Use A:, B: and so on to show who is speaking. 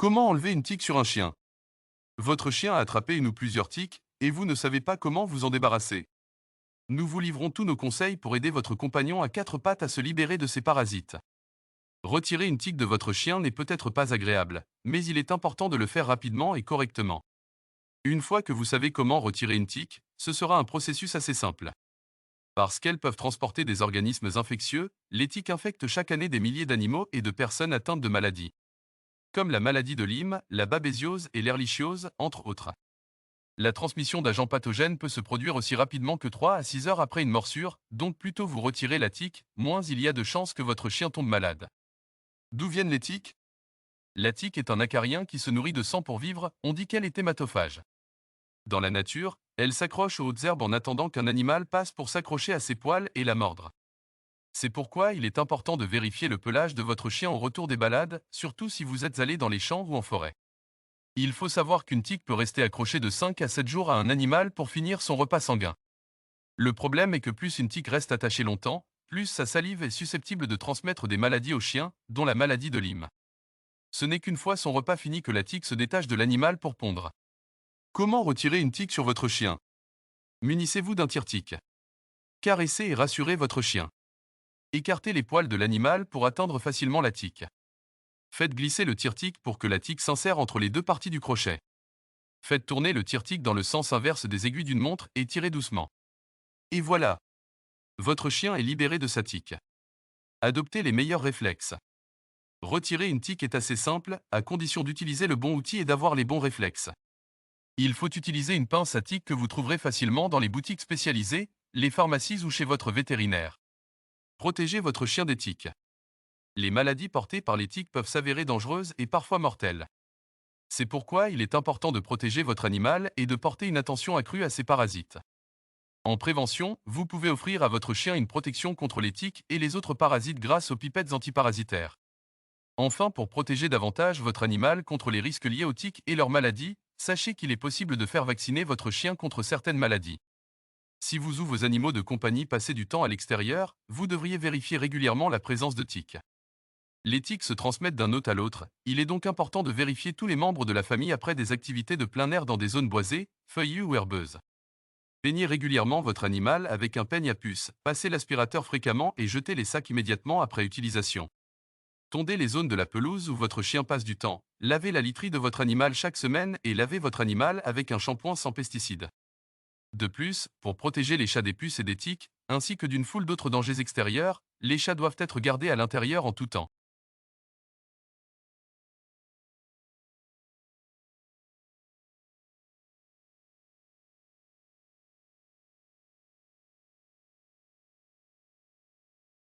A: Comment enlever une tique sur un chien? Votre chien a attrapé une ou plusieurs tiques et vous ne savez pas comment vous en débarrasser. Nous vous livrons tous nos conseils pour aider votre compagnon à quatre pattes à se libérer de ces parasites. Retirer une tique de votre chien n'est peut-être pas agréable, mais il est important de le faire rapidement et correctement. Une fois que vous savez comment retirer une tique, ce sera un processus assez simple. Parce qu'elles peuvent transporter des organismes infectieux, les tiques infectent chaque année des milliers d'animaux et de personnes atteintes de maladies, comme la maladie de Lyme, la babésiose et l'ehrlichiose, entre autres. La transmission d'agents pathogènes peut se produire aussi rapidement que 3 à 6 heures après une morsure, donc plus tôt vous retirez la tique, moins il y a de chances que votre chien tombe malade. D'où viennent les tiques? La tique est un acarien qui se nourrit de sang pour vivre, on dit qu'elle est hématophage. Dans la nature, elle s'accroche aux hautes herbes en attendant qu'un animal passe pour s'accrocher à ses poils et la mordre. C'est pourquoi il est important de vérifier le pelage de votre chien au retour des balades, surtout si vous êtes allé dans les champs ou en forêt. Il faut savoir qu'une tique peut rester accrochée de 5 à 7 jours à un animal pour finir son repas sanguin. Le problème est que plus une tique reste attachée longtemps, plus sa salive est susceptible de transmettre des maladies au chien, dont la maladie de Lyme. Ce n'est qu'une fois son repas fini que la tique se détache de l'animal pour pondre. Comment retirer une tique sur votre chien? Munissez-vous d'un tire-tique. Caressez et rassurez votre chien. Écartez les poils de l'animal pour atteindre facilement la tique. Faites glisser le tire-tique pour que la tique s'insère entre les deux parties du crochet. Faites tourner le tire-tique dans le sens inverse des aiguilles d'une montre et tirez doucement. Et voilà, votre chien est libéré de sa tique. Adoptez les meilleurs réflexes. Retirer une tique est assez simple, à condition d'utiliser le bon outil et d'avoir les bons réflexes. Il faut utiliser une pince à tique que vous trouverez facilement dans les boutiques spécialisées, les pharmacies ou chez votre vétérinaire. Protégez votre chien des tiques. Les maladies portées par les tiques peuvent s'avérer dangereuses et parfois mortelles. C'est pourquoi il est important de protéger votre animal et de porter une attention accrue à ces parasites. En prévention, vous pouvez offrir à votre chien une protection contre les tiques et les autres parasites grâce aux pipettes antiparasitaires. Enfin, pour protéger davantage votre animal contre les risques liés aux tiques et leurs maladies, sachez qu'il est possible de faire vacciner votre chien contre certaines maladies. Si vous ou vos animaux de compagnie passez du temps à l'extérieur, vous devriez vérifier régulièrement la présence de tiques. Les tiques se transmettent d'un hôte à l'autre, il est donc important de vérifier tous les membres de la famille après des activités de plein air dans des zones boisées, feuillues ou herbeuses. Peignez régulièrement votre animal avec un peigne à puce, passez l'aspirateur fréquemment et jetez les sacs immédiatement après utilisation. Tondez les zones de la pelouse où votre chien passe du temps, lavez la literie de votre animal chaque semaine et lavez votre animal avec un shampoing sans pesticides. De plus, pour protéger les chats des puces et des tiques, ainsi que d'une foule d'autres dangers extérieurs, les chats doivent être gardés à l'intérieur en tout temps.